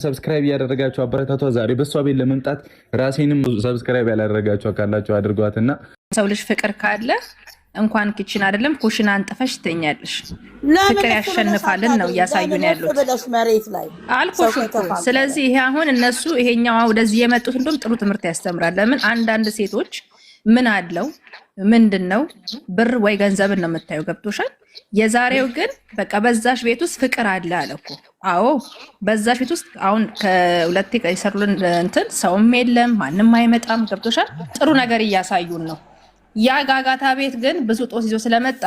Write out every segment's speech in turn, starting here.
ሰብስክራይብ ያደረጋችሁ አበረታቷ። ዛሬ በሷ ቤት ለመምጣት ራሴንም ሰብስክራይብ ያላደረጋችሁ ካላችሁ አድርጓትና ሰው ልጅ ፍቅር ካለ እንኳን ኪችን አይደለም ኩሽና አንጥፈሽ ትተኛለሽ። ፍቅር ያሸንፋልን ነው እያሳዩን ያሉት አልኩሽ እኮ። ስለዚህ ይሄ አሁን እነሱ ይሄኛው ወደዚህ የመጡት እንደውም ጥሩ ትምህርት ያስተምራል። ለምን አንዳንድ ሴቶች ምን አለው ምንድነው ብር ወይ ገንዘብን ነው የምታየው። ገብቶሻል? የዛሬው ግን በቃ በዛሽ ቤት ውስጥ ፍቅር አለ አለኩ። አዎ በዛሽ ቤት ውስጥ አሁን ከሁለቴ ይሰሩልን እንትን ሰውም የለም ማንም አይመጣም። ገብቶሻል? ጥሩ ነገር እያሳዩን ነው። ያ ጋጋታ ቤት ግን ብዙ ጦስ ይዞ ስለመጣ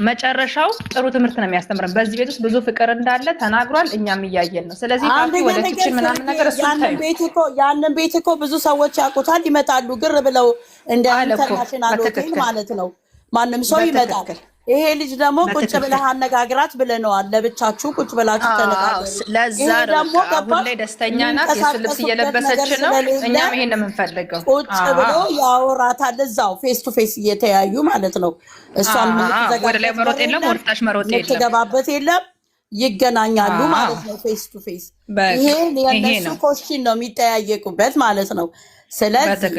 መጨረሻው ጥሩ ትምህርት ነው የሚያስተምረን። በዚህ ቤት ውስጥ ብዙ ፍቅር እንዳለ ተናግሯል። እኛም እያየን ነው። ስለዚህ ካፊ ወደ ኪችን ምናምን ነገር እሱ ያንን ቤት እኮ ብዙ ሰዎች ያውቁታል፣ ይመጣሉ ግር ብለው እንደ ኢንተርናሽናል ሆቴል ማለት ነው። ማንም ሰው ይመጣል። ይሄ ልጅ ደግሞ ቁጭ ብለህ አነጋግራት ብለነዋል። ለብቻችሁ ቁጭ ብላችሁ ተነጋገሩ። ለዛ ነው አሁን ላይ ደስተኛ ናት። የሱ ልብስ እየለበሰች ነው። እኛም ይሄን ነው የምንፈልገው። ቁጭ ብሎ ያወራታል እዛው ፌስ ቱ ፌስ እየተያዩ ማለት ነው። እሷን ወደ ላይ መሮጥ የለም፣ ወርጣሽ መሮጥ የለም፣ ትገባበት የለም፣ ይገናኛሉ ማለት ነው ፌስ ቱ ፌስ። ይሄ የነሱ ኮሽን ነው የሚጠያየቁበት ማለት ነው። ስለዚህ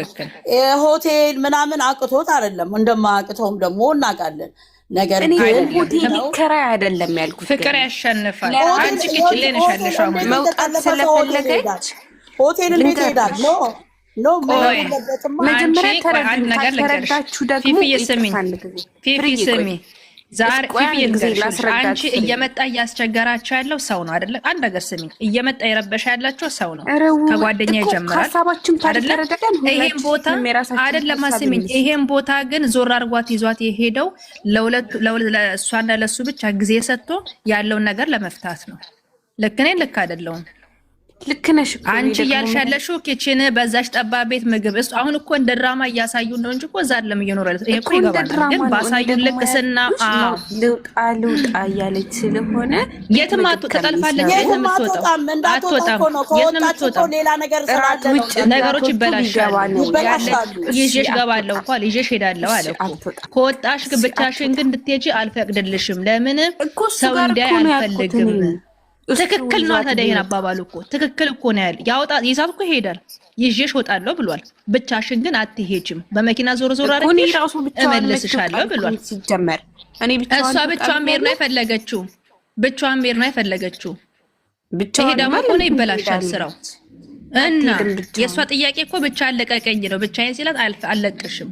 ሆቴል ምናምን አቅቶት አይደለም፣ እንደማያቅተውም ደግሞ እናውቃለን። ነገር ግን ሆቴል ከራይ አይደለም ያልኩት፣ ፍቅር ያሸንፋል። አንቺ ኪችን ላይ ነሽ ያለሽው። አሁን መውጣት ስለፈለገች ሆቴል እንዴት ይሄዳል? ኖ መጀመሪያ ተረዳችሁ ደግሞ ፊፊ ስሚ ዛሬ አንቺ እየመጣ እያስቸገራቸው ያለው ሰው ነው አይደለ? አንድ ነገር ስሚ፣ እየመጣ የረበሻ ያላቸው ሰው ነው። ከጓደኛ ይጀምራል አይደለ? ይሄን ቦታ አይደለም አስሚኝ። ይሄን ቦታ ግን ዞር አርጓት ይዟት የሄደው ለእሷና ለሱ ብቻ ጊዜ ሰጥቶ ያለውን ነገር ለመፍታት ነው። ልክ ነኝ? ልክ አይደለሁም? ልክ ነሽ። አንቺ እያልሽ ያለሽው ኪችን በዛሽ ጠባብ ቤት ምግብ እሱ አሁን እኮ እንደ ድራማ እያሳዩን ነው እንጂ እኮ እዛ አይደለም እየኖረ ያለው። ይሄ እኮ ይገባናል፣ ግን ባሳዩን ልክ ስና ልውጣ እያለች ስለሆነ የትም ተጠልፋለች። የትም አትወጣም። ሌላ ነገር ስላለ ነገሮች ይበላሻሉ። ይዤሽ እገባለሁ እኮ ይዤሽ ሄዳለሁ አለ እኮ። ከወጣሽ ግን ብቻሽን ግን እንድትሄጂ አልፈቅድልሽም። ለምን ሰው እንዲያይ አልፈልግም። ትክክል ነው። ታዲያ ይሄን አባባሉ እኮ ትክክል እኮ ነው ያለ። ያወጣ ይዛት እኮ ይሄዳል። ይዤሽ እወጣለሁ ብሏል። ብቻሽን ግን አትሄጂም። በመኪና ዞር ዞር አድርገሽ እመልስሻለሁ ብሏል። ሲጀመር እሷ ብቻዋን መሄድ ነው የፈለገችው። ብቻዋን መሄድ ነው የፈለገችው። ይሄ ደግሞ እኮ ነው ይበላሻል ስራው። እና የእሷ ጥያቄ እኮ ብቻ አለቀቀኝ ነው። ብቻዬን ሲላት አልለቅሽም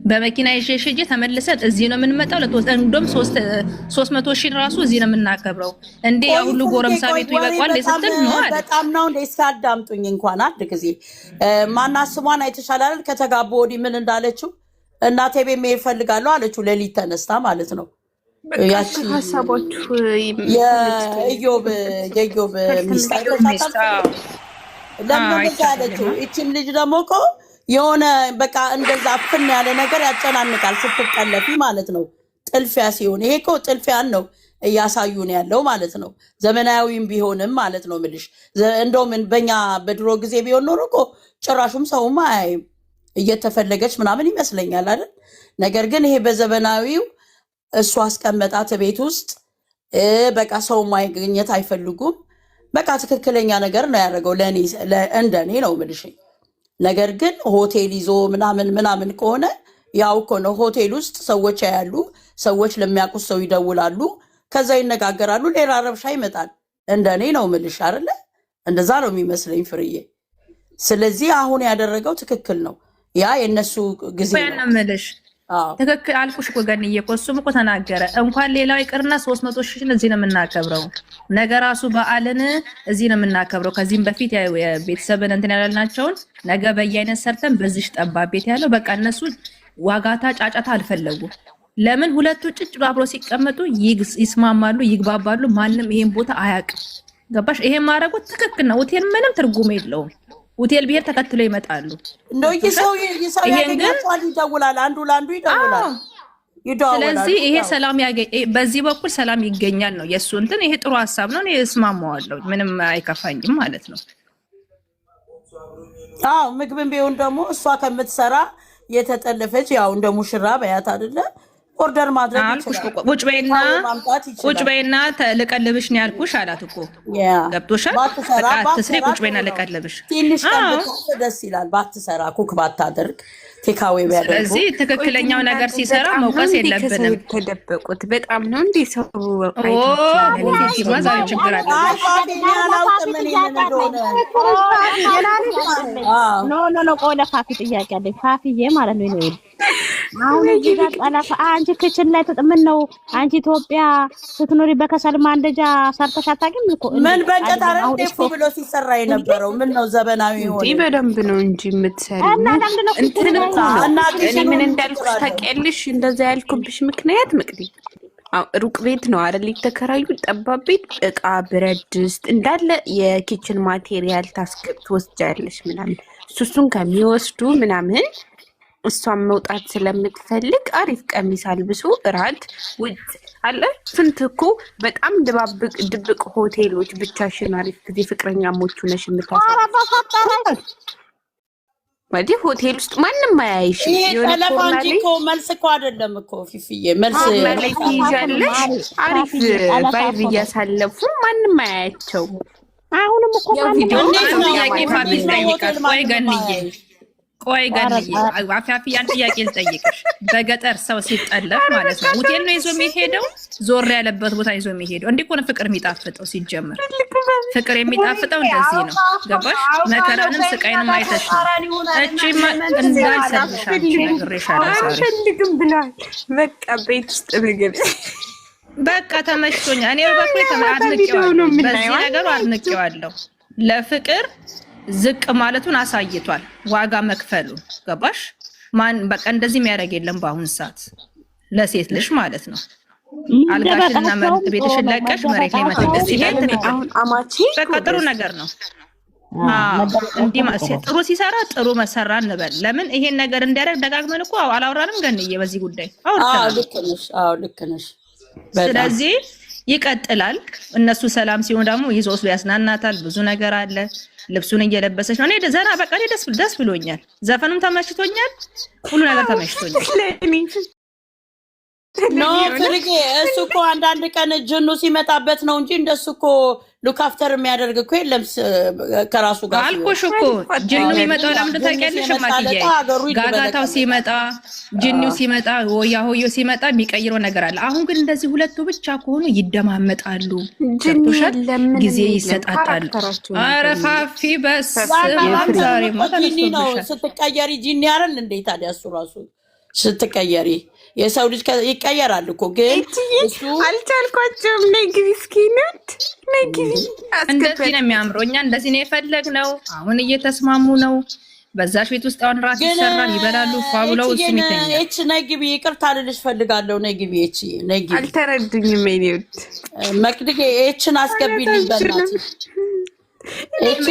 በመኪና ይዤሽ ሂጂ ተመልሰን እዚህ ነው የምንመጣው። እንደውም 300 ሺህ ራሱ እዚህ ነው የምናከብረው። እንዴ ያ ሁሉ ጎረምሳ ቤቱ ይበቃል ለስትል ነው አለ። በጣም ነው እንደ እስካዳምጡኝ እንኳን አንድ ጊዜ ማናት ስሟን አይተሻላል? ከተጋቡ ወዲህ ምን እንዳለችው እናቴ ቤት መሄድ እፈልጋለሁ አለችው። ሌሊት ተነስታ ማለት ነው። ያቺ ሐሳቦቹ የኢዮብ ሚስት አይተሻታል? ለምን ታለችው? እቺም ልጅ ደግሞ እኮ የሆነ በቃ እንደዛ ፍን ያለ ነገር ያጨናንቃል ስትጠለፊ ማለት ነው። ጥልፊያ ሲሆን ይሄ እኮ ጥልፊያን ነው እያሳዩን ያለው ማለት ነው። ዘመናዊም ቢሆንም ማለት ነው ምልሽ። እንደውም በእኛ በድሮ ጊዜ ቢሆን ኖሮ እኮ ጭራሹም ሰውም አያይም እየተፈለገች ምናምን ይመስለኛል አይደል? ነገር ግን ይሄ በዘመናዊው እሱ አስቀመጣት ቤት ውስጥ በቃ ሰው ማግኘት አይፈልጉም። በቃ ትክክለኛ ነገር ነው ያደረገው ለእኔ እንደኔ ነው ምልሽ። ነገር ግን ሆቴል ይዞ ምናምን ከሆነ ያው እኮ ነው። ሆቴል ውስጥ ሰዎች ያያሉ፣ ሰዎች ለሚያውቁት ሰው ይደውላሉ፣ ከዛ ይነጋገራሉ፣ ሌላ ረብሻ ይመጣል። እንደኔ ነው ምልሽ አይደለ? እንደዛ ነው የሚመስለኝ ፍርዬ። ስለዚህ አሁን ያደረገው ትክክል ነው። ያ የነሱ ጊዜ ነው ምልሽ። ትክክል አልኩሽ እኮ ገንዬ እኮ እሱም እኮ ተናገረ። እንኳን ሌላው ይቅርና 300 ሺህ እዚህ ነው የምናከብረው። ነገ ራሱ በዓልን እዚህ ነው የምናከብረው። ከዚህም በፊት ቤተሰብን እንትን ያላልናቸውን ነገ በየአይነት ሰርተን በዚህ ጠባብ ቤት ያለው በቃ እነሱ ዋጋታ ጫጫታ አልፈለጉም። ለምን ሁለቱ ጭጭ ብሎ አብሮ ሲቀመጡ ይስማማሉ፣ ይግባባሉ። ማንም ይሄን ቦታ አያውቅም። ገባሽ? ይሄን ማድረጉ ትክክል ነው። ሆቴል ምንም ትርጉም የለውም። ሆቴል ብሄር ተከትሎ ይመጣሉ። እንደው ይሰው ያገኛቸዋል፣ ይደውላል፣ አንዱ ለአንዱ ይደውላል። ስለዚህ ይሄ ሰላም በዚህ በኩል ሰላም ይገኛል ነው የእሱ እንትን። ይሄ ጥሩ ሀሳብ ነው። እኔ እስማማዋለሁ። ምንም አይከፋኝም ማለት ነው። አዎ ምግብን ቢሆን ደግሞ እሷ ከምትሰራ የተጠለፈች ያው እንደ ሙሽራ በያት አይደለ? ኦርደር ማድረግ ይችላል። ቁጭ በይና ልቀልብሽ ነው ያልኩሽ አላት እኮ ገብቶሻል። አትስሪ ቁጭ በይና ልቀልብሽ። ትንሽ ደስ ይላል ባትሰራ ኩክ ባታደርግ ቴካዌ ቢያደርጉ። ስለዚህ ትክክለኛው ነገር ሲሰራ መውቀስ የለብንም። ተደበቁት በጣም ነው እንዴ ሰው ማዛዊ ችግር አለ። ኖ ቆይ ለፋፊ ጥያቄ አለኝ። ፋፊዬ ማለት ነው ይሄ አሁን እዚህ ጋር ጠለፋ አንቺ ክችን ላይ ምን ነው አንቺ ኢትዮጵያ ስትኖሪ በከሰል ማንደጃ ሰርተሽ አታውቂም እኮ? ምን በእንጨት አይደል ዴፎ ብሎ ሲሰራ የነበረው ምን ነው ዘመናዊ ሆነ እንዴ? በደንብ ነው እንጂ የምትሰሪው እንትን እኮ ነው። እኔ ምን እንዳልኩሽ ታውቂያለሽ? እንደዛ ያልኩብሽ ምክንያት ምቅዲ ሩቅ ቤት ነው አይደል የተከራዩ ጠባብ ቤት፣ እቃ ብረት ድስት እንዳለ የኪችን ማቴሪያል ትወስጃለሽ ምናምን እሱን ከሚወስዱ ምናምን እሷን መውጣት ስለምትፈልግ አሪፍ ቀሚስ አልብሶ እራት ውጭ አለ። ስንት እኮ በጣም ድብቅ ሆቴሎች ብቻሽን አሪፍ ጊዜ ፍቅረኛሞቹ ነሽ የምታሳልፍ ወዲህ ሆቴል ውስጥ ማንም አያይሽ። የለፋንጂ እኮ መልስ እኮ አይደለም እኮ ፊፊዬ መልስ ላይ ትይዣለሽ። አሪፍ ቫይብ እያሳለፉ ማንም አያያቸው። አሁንም እኮ ቪዲዮ ጥያቄ ፋቢል ጠይቃት። ቆይ ገንዬ አፍያፊ ያን ጥያቄ ልጠይቅሽ። በገጠር ሰው ሲጠለፍ ማለት ነው ሆቴል ነው ይዞ የሚሄደው? ዞር ያለበት ቦታ ይዞ የሚሄደው? እንዲህ እኮ ነው ፍቅር የሚጣፍጠው። ሲጀመር ፍቅር የሚጣፍጠው እንደዚህ ነው። ገባሽ? መከራንም ስቃይንም አይተሽ ነው። እቺማ እንዳልሰብሻ ነግሬሻለሁ። አልፈልግም ብሏል። በቃ ቤት ውስጥ ምግብ በቃ ተመችቶኛል። እኔ በበኩሌ አድንቄዋለሁ። በዚህ ነገሩ አድንቄዋለሁ። ለፍቅር ዝቅ ማለቱን አሳይቷል። ዋጋ መክፈሉ ገባሽ? ማን በቃ እንደዚህ የሚያደርግ የለም በአሁን ሰዓት ለሴት ልጅ ማለት ነው። አልጋሽና መሬት ቤትሽን ለቀሽ መሬት ላይ መተኛት ይሄን አሁን አማቺ በቃ ጥሩ ነገር ነው። እንዲህ ጥሩ ሲሰራ ጥሩ መሰራ እንበል። ለምን ይሄን ነገር እንዲያደርግ ደጋግመን እኮ አላወራንም ገንዬ በዚህ ጉዳይ? ልክ ነሽ። ስለዚህ ይቀጥላል። እነሱ ሰላም ሲሆን ደግሞ ይዞስ ያስናናታል። ብዙ ነገር አለ። ልብሱን እየለበሰች ነው። እኔ ዘና በቃ እኔ ደስ ብሎኛል። ዘፈኑም ተመችቶኛል። ሁሉ ነገር ተመችቶኛል። ኖ ፍርጌ እሱ እኮ አንዳንድ ቀን ጅኑ ሲመጣበት ነው እንጂ እንደሱ እኮ ሉክ አፍተር የሚያደርግ እኮ የለም። ከራሱ ጋር አልኩሽ እኮ ጅኑ የሚመጣው ለምን ታውቂያለሽ? ማክዬ ጋጋታው ሲመጣ ጅኒው ሲመጣ ወያ ሆዮ ሲመጣ የሚቀይረው ነገር አለ። አሁን ግን እንደዚህ ሁለቱ ብቻ ከሆኑ ይደማመጣሉ፣ ጊዜ ይሰጣጣሉ። ኧረ ፋፊ በስመ ዛሬ ጂኒ ነው ስትቀየሪ ጂኒ አይደል እንዴ? ታዲያ እሱ ራሱ ስትቀየሪ የሰው ልጅ ይቀየራል እኮ። ግን እሱ አልቻልኳቸውም። ነግቢ እስኪ ነት ነግቢ እንደዚህ ነው የሚያምረው። እኛ እንደዚህ ነው የፈለግነው። አሁን እየተስማሙ ነው። በዛሽ ቤት ውስጥ አሁን ራት ይሰራል፣ ይበላሉ፣ ፋብለው እሱ ይተኛል። እቺ ነግቢ ይቅርታ ልልሽ ፈልጋለሁ። ነግቢ እቺ ነግቢ አልተረዱኝም። እኔውት መቅድጌ እቺን አስገቢልኝ በእናትሽ።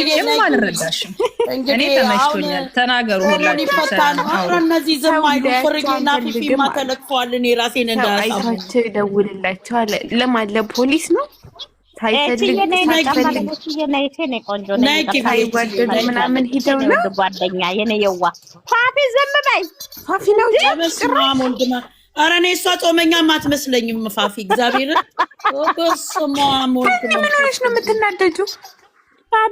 እኔም አልረዳሽም። እኔ ተመችቶኛል። ተናገሩ ሁላችሁ። እነዚህ ዝም አይሉ ፍርጌና ፊፊማ ተለክፈዋል። እኔ ራሴን እንዳያሳቸው ይደውልላቸዋል። ለማን ለፖሊስ ነው ሳይፈልግ ምናምን ሂደው ነው ጓደኛ የኔ የዋ ፋፊ ዝም በይ ፋፊ ነው ጭራሽ ወንድማ። ኧረ እኔ እሷ ጾመኛም አትመስለኝም ፋፊ። እግዚአብሔርን በስመ አብ ወልድ ምን ሆነሽ ነው የምትናደጂው?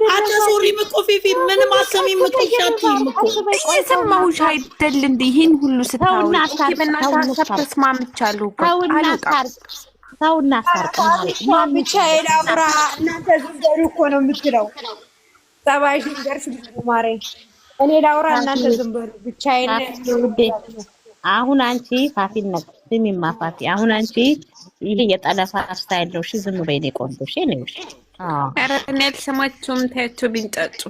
አተሶሪም እኮ ፊፊ ምንም አሰሚም እኮ ሻቲም እኮ እየሰማሁሽ አይደል እንዴ? ይሄን ሁሉ ስታውሪ በእናትህ ተስማምቻለሁ እኮ አልወጣም። ሰውና ሳርቅ ብቻዬን አብራ እናንተ ዝም በሉ እኮ ነው የምትለው። ጸባይሽን ደርስ ማሬ እኔ ላውራ እናንተ ዝም በሉ ብቻዬን። አሁን አንቺ ፋፊን ነው ስሚማ ፋፊ፣ አሁን አንቺ ይሄ የጠለፋ ስታይል ነው። እሺ ዝም በይ ነው ቆንጆ። እሺ ነው ኧረ እኔ አልሰማቸውም። ታያቸው ቢንጫጩ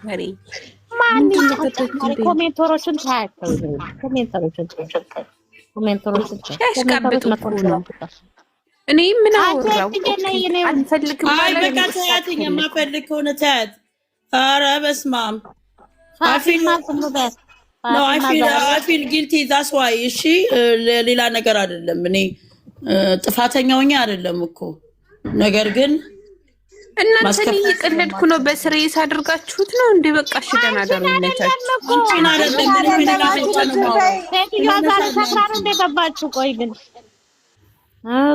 ወሬ ማን ኮሜንተሮችን ታያቸው። ኮሜንተሮችን ያሽቃብጡ እኮ ነው። እኔ ምን አወራው? አንፈልግም አይ በቃ ታያት። የማፈልግ ከሆነ ታያት። ኧረ በስመ አብ I feel guilty that's why እሺ ሌላ ነገር አይደለም። እኔ ጥፋተኛ ሆኜ አይደለም እኮ ነገር ግን እናንተ እየቀለድኩ ነው። በስሬስ አድርጋችሁት ነው እንዴ? በቃ እሺ ደህና ደሩ ይመቻችሁ። አንቺን አይደለም ምን እንደገባችሁ ቆይ ግን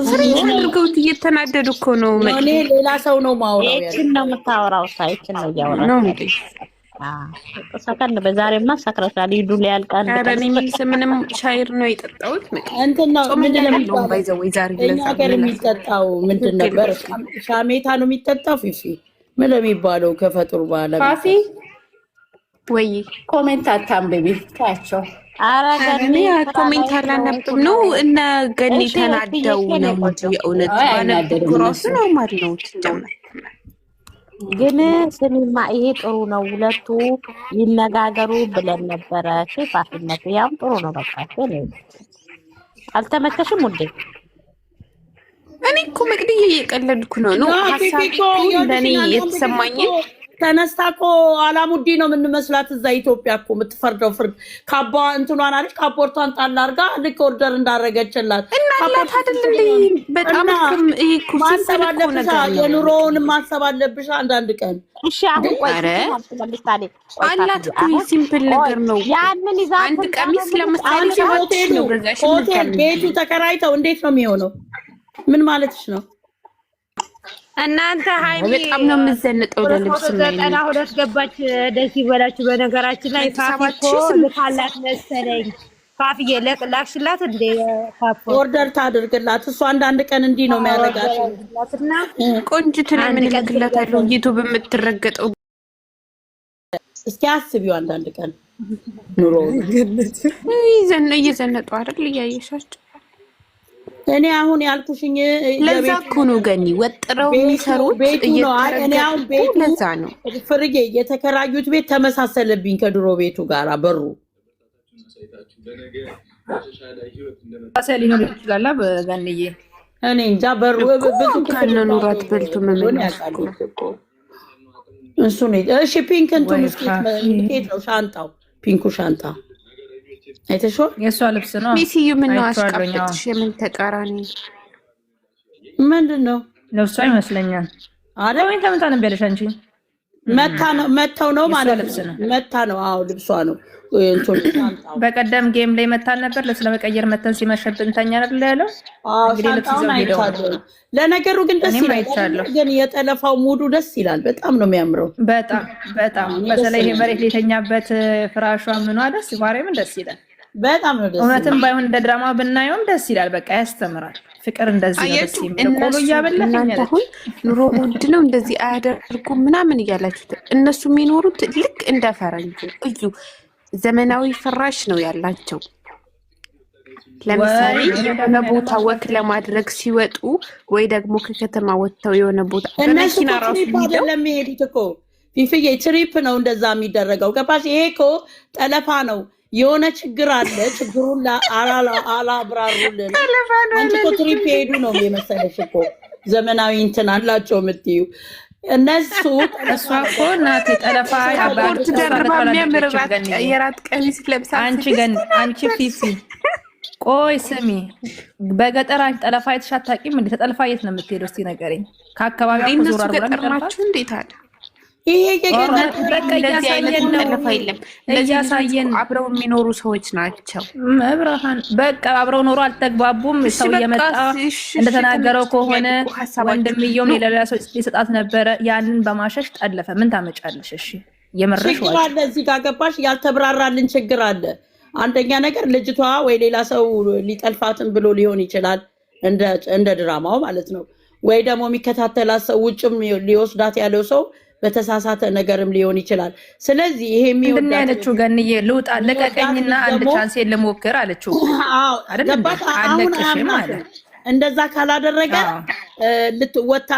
ስሬስ አድርገውት እየተናደዱ እኮ ነው። እኔ ሌላ ሰው ነው ማውራው ያለው እቺን ነው የምታወራው። ሳይችን ነው ያወራው ነው እንዴ? ሰከን በዛሬማ ሰክረሻል። ይዱ ሊያልቃል። ኧረ እኔ ምንም ሻይር ነው የጠጣሁት። እንትን ነው ምንድን ነው የሚባለው? ባይዘው ዛሬ እኛ ሀገር የሚጠጣው ምንድን ነበር? ሻሜታ ነው የሚጠጣው። ፊፊ ምን የሚባለው ከፈጥሩ በኋላ ፋሲ ወይ ኮሜንት አታንብቢ ታቸው። አረጋኒ ኮሜንት አላነብም ነው እና ገኒ ተናደው ነው እንጂ የእውነት ባነግሮስ ነው ማለት ነው ጀመር ግን ስሚማ ይሄ ጥሩ ነው። ሁለቱ ይነጋገሩ ብለን ነበረ። ፋሲነት ያም ጥሩ ነው። በቃ አልተመቸሽም ውዴ? እኔ እኮ መቅድዬ እየቀለድኩ ነው ሀሳብ ለእኔ የተሰማኝ ተነስታ እኮ አላሙዲ ነው የምንመስላት። እዛ ኢትዮጵያ እኮ የምትፈርደው ፍርድ ካባ እንትኗን አለች። ካፖርቷን ጣል አድርጋ ልክ ኦርደር እንዳረገችላት እናላት አይደለም። በጣም ይሄ እኮ ማሰብ አለብሽ። የኑሮውን ማሰብ አለብሽ አንዳንድ ቀን። እሺ አሁን ቆይ አላት እኮ ሲምፕል ነገር ነው። ያንን ይዛ አንድ ቀሚስ ለምሳሌ ሆቴል ቤቱ ተከራይተው እንዴት ነው የሚሆነው? ምን ማለትሽ ነው? እናንተ ሃይሚ በጣም ነው የምዘንጠው ለልብስ ነው። 92 ገባች። ደስ ይበላችሁ። በነገራችን ላይ ፋፊኮ ልካላት መሰለኝ። ፋፊዬ ላክሽላት እንደ ኦርደር ታድርግላት። እሱ አንዳንድ ቀን እንዲህ ነው የሚያደርጋት። ቆንጅት ለምን ልክላታለሁ? ዩቲዩብ የምትረገጠው እስኪ አስቢው። አንዳንድ ቀን ኑሮ እየዘነጡ አይደል? እያየሻቸው እኔ አሁን ያልኩሽኝ ለዛ እኮ ነው ገኒ ወጥረው የሚሰሩት። ለዛ ነው ፍርጌ የተከራዩት ቤት ተመሳሰለብኝ ከድሮ ቤቱ ጋር በሩ ሊሆን ይችላል። በገንዬ እኔ እንጃ በሩ ብዙ ከነኑራት በልቶ መመን እሱ ነው። እሺ ፒንክ እንትን ስኬት ነው ሻንጣው፣ ፒንኩ ሻንጣ አይተሽው? የሷ ልብስ ነው። ሚስዩ ምን ነው አሽቃበጥሽ? የምን ተቃራኒ ምንድን ነው? ልብሷ ይመስለኛል። አረ ወይ ተመጣ ነው ያለሽ አንቺ መታው ነው ማለት ነው። መታ ነው። አዎ ልብሷ ነው። እንትን በቀደም ጌም ላይ መታል ነበር። ልብስ ለመቀየር መተን ሲመሸብን ተኛ አይደል ያለው። እንግዲህ ልብስ ይዘው ለነገሩ ግን ደስ ይላል። ግን የጠለፋው ሙዱ ደስ ይላል። በጣም ነው የሚያምረው። በጣም በተለይ ይሄ መሬት ሊተኛበት ፍራሿ ምኗ ደስ ማርያምን ደስ ይላል። በጣም ነው ደስ። እውነትም ባይሆን እንደ ድራማ ብናየውም ደስ ይላል። በቃ ያስተምራል። ፍቅር እንደዚህ ነው። ደስ የሚል ቆሎ እያበላኝ አሁን ኑሮ ውድ ነው እንደዚህ አያደርጉም ምናምን እያላችሁት እነሱ የሚኖሩት ልክ እንደ ፈረንጁ እዩ ዘመናዊ ፍራሽ ነው ያላቸው። ለምሳሌ የሆነ ቦታ ወክ ለማድረግ ሲወጡ ወይ ደግሞ ከከተማ ወጥተው የሆነ ቦታ በመኪና ራሱ አይደለም የሚሄዱት እኮ ፊፍዬ ትሪፕ ነው እንደዛ የሚደረገው። ገባሽ? ይሄ እኮ ጠለፋ ነው። የሆነ ችግር አለ። ችግሩን አላብራሩልን። አንቺ እኮ ትሪፕ ሄዱ ነው የመሰለሽ እኮ ዘመናዊ እንትን አላቸው የምትዩ እነሱ። እሷ እኮ እናቴ ጠለፋ አባርት ደርባ የሚያምርራት የራት ቀሚስ ለብሳ አንቺ ፊፊ ቆይ ስሚ፣ በገጠር አንቺ ጠለፋ አይተሽ አታውቂም እንዴ? ተጠልፋ የት ነው የምትሄደው? እስቲ ነገረኝ። ከአካባቢው እነሱ ገጠር ናችሁ እንዴት አለ ይሄ እያሳየን አብረው የሚኖሩ ሰዎች ናቸው። መብርሃን በቃ አብረው ኖሮ አልተግባቡም። ሰው እየመጣ እንደተናገረው ከሆነ ወንድምየውም የሌላ ሰው ሊሰጣት ነበረ። ያንን በማሸሽ ጠለፈ። ምን ታመጫለሽ? እሺ የመረሽ ችግር አለ እዚህ ጋር ገባሽ? ያልተብራራልን ችግር አለ። አንደኛ ነገር ልጅቷ ወይ ሌላ ሰው ሊጠልፋትን ብሎ ሊሆን ይችላል፣ እንደ ድራማው ማለት ነው። ወይ ደግሞ የሚከታተላት ሰው ውጭም ሊወስዳት ያለው ሰው በተሳሳተ ነገርም ሊሆን ይችላል። ስለዚህ ይሄ ምንድን ያለችው ገንዬ ልውጣ ለቀቀኝና አንድ ቻንስ ልሞክር አለችው። አለቅሽም አለ። እንደዛ ካላደረገ ልትወጣ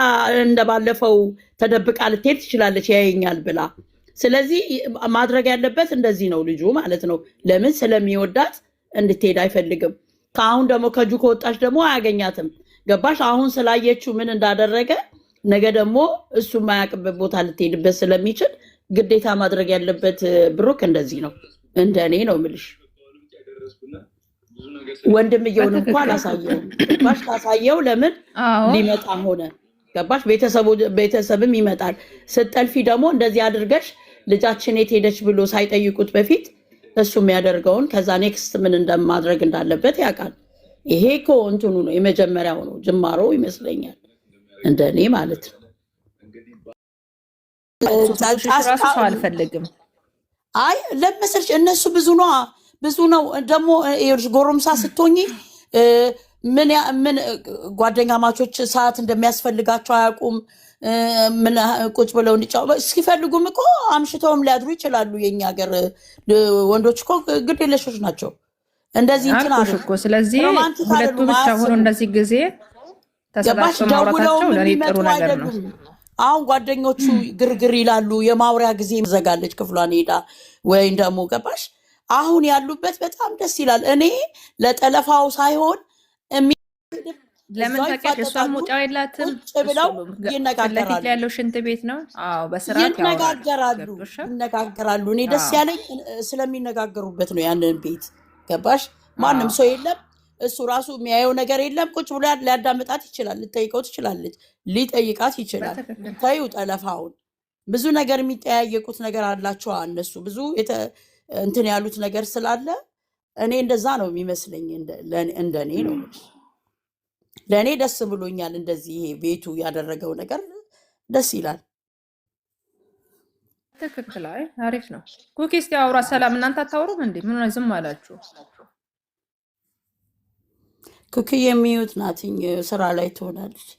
እንደባለፈው ተደብቃ ልትሄድ ትችላለች ያየኛል ብላ። ስለዚህ ማድረግ ያለበት እንደዚህ ነው ልጁ ማለት ነው። ለምን ስለሚወዳት እንድትሄድ አይፈልግም። ከአሁን ደግሞ ከጁ ከወጣች ደግሞ አያገኛትም። ገባሽ? አሁን ስላየችው ምን እንዳደረገ ነገ ደግሞ እሱ የማያውቅበት ቦታ ልትሄድበት ስለሚችል ግዴታ ማድረግ ያለበት ብሩክ እንደዚህ ነው። እንደ እኔ ነው የምልሽ። ወንድምየውን እንኳን አላሳየውም። ባሽ ካሳየው ለምን ሊመጣ ሆነ? ገባሽ? ቤተሰብም ይመጣል። ስትጠልፊ ደግሞ እንደዚህ አድርገሽ ልጃችን የት ሄደች ብሎ ሳይጠይቁት በፊት እሱ የሚያደርገውን ከዛ ኔክስት ምን እንደማድረግ እንዳለበት ያውቃል። ይሄ እኮ እንትኑ ነው የመጀመሪያው ነው ጅማሮ ይመስለኛል፣ እንደኔ ማለት ነው። አልፈልግም። አይ ለመሰልሽ እነሱ ብዙ ነው ደግሞ ጎረምሳ ስትሆኚ ምን ጓደኛ ማቾች ሰዓት እንደሚያስፈልጋቸው አያውቁም። ምን ቁጭ ብለው እንዲጫወቱ ሲፈልጉም እኮ አምሽተውም ሊያድሩ ይችላሉ። የኛ ሀገር ወንዶች እኮ ግድ የለሾች ናቸው። እንደዚህ እንትን አሉ እኮ። ስለዚህ ሁለቱ ብቻ ሆኖ እንደዚህ ጊዜ ተሰባስበው ማውራታቸው ለኔ ጥሩ ነገር ነው። አሁን ጓደኞቹ ግርግር ይላሉ። የማውሪያ ጊዜ ዘጋለች ክፍሏን ሄዳ ወይም ደግሞ ገባሽ። አሁን ያሉበት በጣም ደስ ይላል። እኔ ለጠለፋው ሳይሆን ለምን ታውቂያለሽ? እሷ መውጫ የላትም ብለው ይነጋገራሉ። ያለው ሽንት ቤት ነው። አዎ በስርዓት ይነጋገራሉ። እኔ ደስ ያለኝ ስለሚነጋገሩበት ነው። ያንን ቤት ገባሽ። ማንም ሰው የለም። እሱ ራሱ የሚያየው ነገር የለም። ቁጭ ብሎ ሊያዳምጣት ይችላል። ልጠይቀው ትችላለች። ሊጠይቃት ይችላል። ታዩ ጠለፋውን ብዙ ነገር የሚጠያየቁት ነገር አላቸው እነሱ ብዙ እንትን ያሉት ነገር ስላለ እኔ እንደዛ ነው የሚመስለኝ። እንደኔ ነው። ለእኔ ደስ ብሎኛል። እንደዚህ ይሄ ቤቱ ያደረገው ነገር ደስ ይላል። ትክክል። አሪፍ ነው። ኩኪ እስኪ አውራ። ሰላም እናንተ አታወሩም እንዴ? ምን ሆነ ዝም አላችሁ? ኩኪ የሚዩት ናትኝ ስራ ላይ ትሆናለች።